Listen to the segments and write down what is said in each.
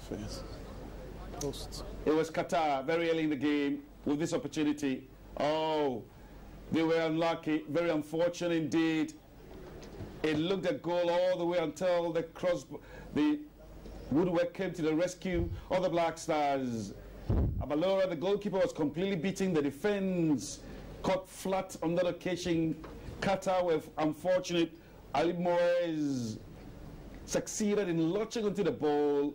First. Post. It was Qatar very early in the game with this opportunity. Oh, they were unlucky, very unfortunate indeed. It looked a goal all the way until the woodwork came to the rescue of the Black Stars. Abalora, the goalkeeper, was completely beating the defense, caught flat on that occasion. Qatar were unfortunate. Ali Moraes succeeded in launching onto the ball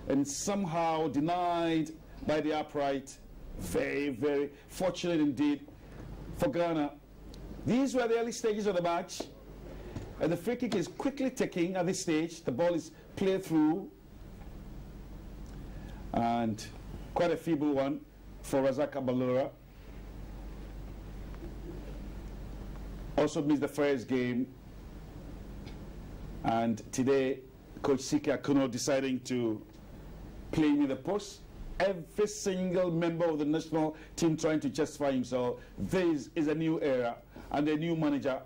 and somehow denied by the upright. Very, very fortunate indeed for Ghana. These were the early stages of the match. And the free kick is quickly taken at this stage. The ball is played through. And quite a feeble one for Razak Abalora. Also missed the first game. And today, Coach Sike Akuno deciding to play in the post. Every single member of the national team trying to justify himself. This is a new era and a new manager,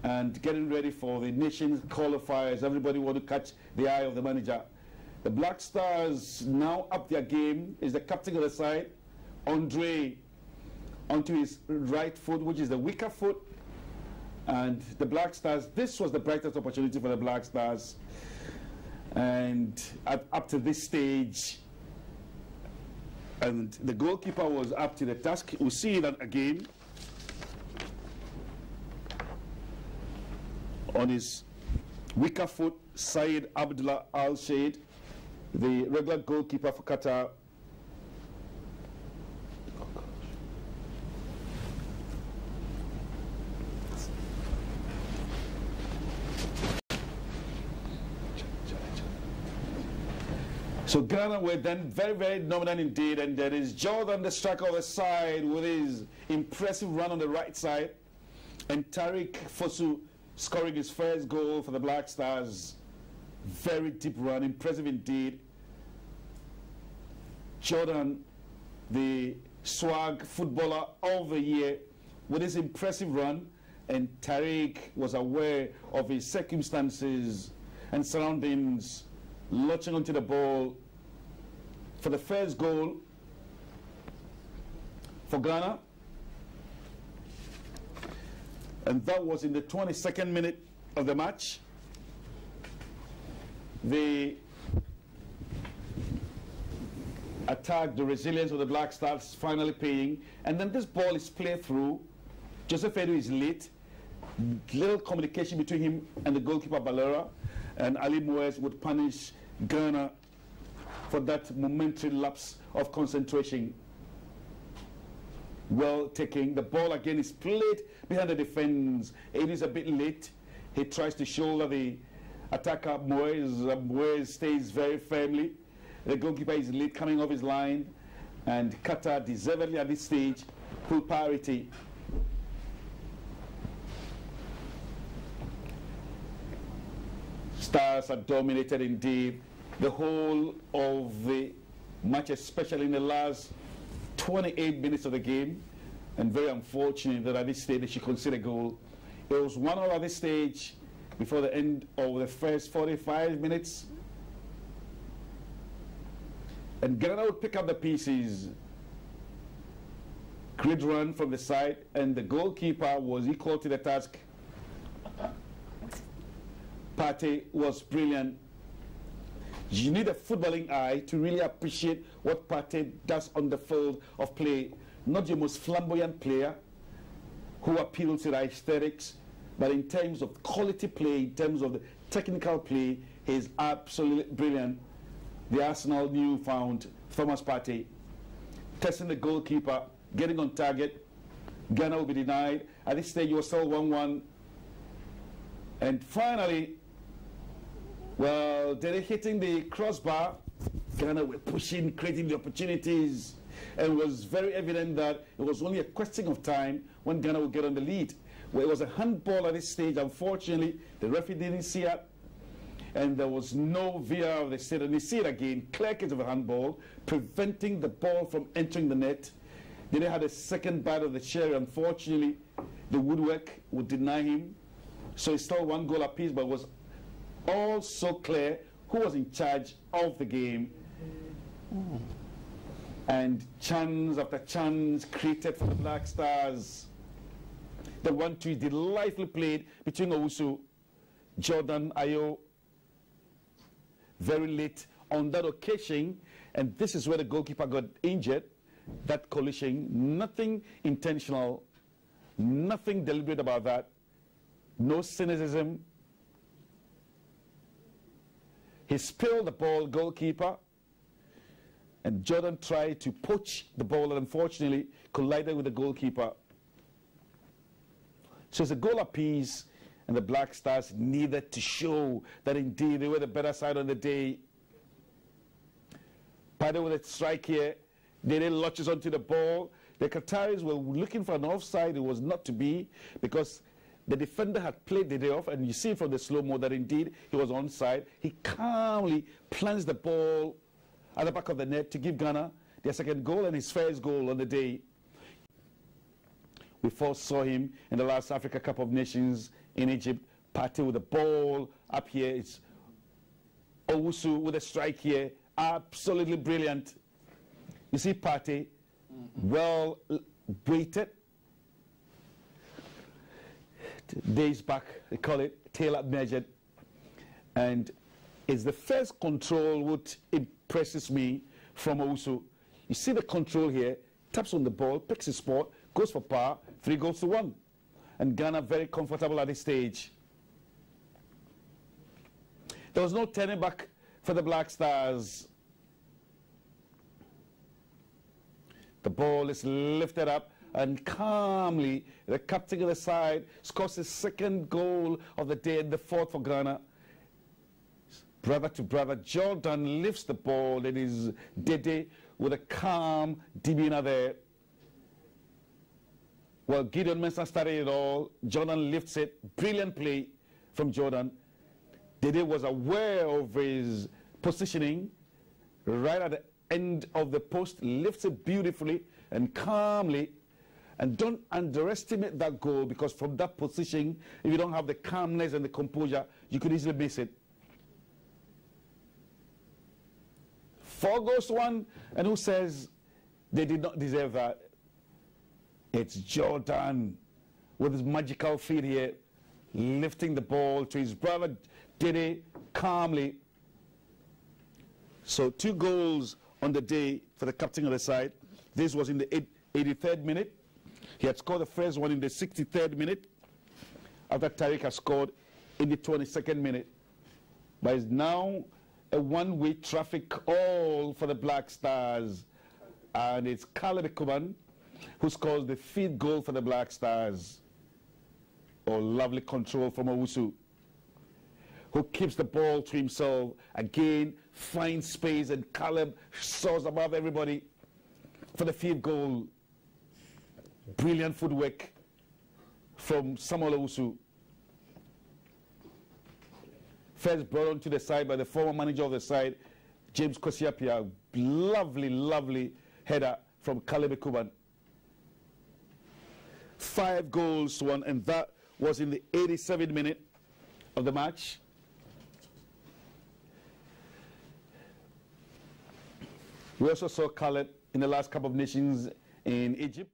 and getting ready for the nation's qualifiers. Everybody want to catch the eye of the manager. The Black Stars now up their game. Is the captain of the side, Andre, onto his right foot, which is the weaker foot. And the Black Stars, this was the brightest opportunity for the Black Stars. And up to this stage, and the goalkeeper was up to the task. We'll see that again. On his weaker foot, Syed Abdullah Al Shade, the regular goalkeeper for Qatar. So Ghana were then very, very dominant indeed, and there is Jordan, the striker of the side, with his impressive run on the right side, and Tariq Fosu scoring his first goal for the Black Stars. Very deep run, impressive indeed. Jordan, the swag footballer of the year, with his impressive run, and Tariq was aware of his circumstances and surroundings, launching onto the ball for the first goal for Ghana. And that was in the 22nd minute of the match. The attack, the resilience of the Black Stars finally paying. And then this ball is played through. Joseph Edu is late. Little communication between him and the goalkeeper Balera. And Ali Moraes would punish Ghana for that momentary lapse of concentration. Well taken. The ball again is played behind the defense. It is a bit late. He tries to shoulder the attacker Moraes. Moraes stays very firmly. The goalkeeper is late, coming off his line. And Qatar deservedly at this stage full parity. Stars are dominated indeed the whole of the match, especially in the last 28 minutes of the game. And very unfortunate that at this stage they should concede a goal. It was 1-0 at this stage before the end of the first 45 minutes. And Ghana would pick up the pieces. Great run from the side, and the goalkeeper was equal to the task. Partey was brilliant. You need a footballing eye to really appreciate what Partey does on the field of play. Not your most flamboyant player who appeals to the aesthetics, but in terms of quality play, in terms of the technical play, he's absolutely brilliant. The Arsenal newfound Thomas Partey, testing the goalkeeper, getting on target. Ghana will be denied. At this stage, you were still 1-1. And finally, well, they're hitting the crossbar. Ghana were pushing, creating the opportunities. And it was very evident that it was only a question of time when Ghana would get on the lead. Well, it was a handball at this stage. Unfortunately, the referee didn't see it. And there was no VAR of the state. And they see it again, clear case of a handball, preventing the ball from entering the net. Then they had a second bite of the cherry. Unfortunately, the woodwork would deny him. So it's still 1 goal apiece, but it was all so clear who was in charge of the game. And chance after chance created for the Black Stars. The 1-2 is delightfully played between Owusu, Jordan, Ayo, very late on that occasion, and this is where the goalkeeper got injured. That collision, nothing intentional, nothing deliberate about that, no cynicism. He spilled the ball, goalkeeper, and Jordan tried to poach the ball and unfortunately collided with the goalkeeper. So it's a goal apiece, and the Black Stars needed to show that indeed they were the better side on the day. Partey with a strike here, they then launches onto the ball. The Qataris were looking for an offside. It was not to be because the defender had played the day off, and you see from the slow-mo that indeed he was onside. He calmly plunged the ball at the back of the net to give Ghana their second goal and his first goal on the day. We first saw him in the last Africa Cup of Nations in Egypt. Partey with the ball up here. It's Owusu with a strike here. Absolutely brilliant. You see Partey, well weighted. Days back, they call it tailor measured. And it's the first control which impresses me from Owusu. You see the control here, taps on the ball, picks his spot, goes for power, 3-1. And Ghana very comfortable at this stage. There was no turning back for the Black Stars. The ball is lifted up and calmly the captain of the side scores his second goal of the day and the fourth for Ghana. Brother to brother, Jordan lifts the ball. It is Dede with a calm demeanor there. Well, Gideon Mensah started it all. Jordan lifts it. Brilliant play from Jordan. Dede was aware of his positioning right at the end of the post, lifts it beautifully and calmly. And don't underestimate that goal, because from that position, if you don't have the calmness and the composure, you could easily miss it. 4-1, and who says they did not deserve that? It's Jordan with his magical feet here, lifting the ball to his brother Dede calmly. So 2 goals on the day for the captain of the side. This was in the 83rd minute. He had scored the first one in the 63rd minute, after Tariq has scored in the 22nd minute. But it's now a one-way traffic all for the Black Stars. And it's Caleb Kuban who scores the 5th goal for the Black Stars. Oh, lovely control from Owusu, who keeps the ball to himself. Again, finds space, and Caleb soars above everybody for the 5th goal. Brilliant footwork from Samuel Owusu. First brought onto the side by the former manager of the side, James Kosiapia. Lovely, lovely header from Caleb Kuban. 5-1, and that was in the 87th minute of the match. We also saw Caleb in the last Cup of Nations in Egypt.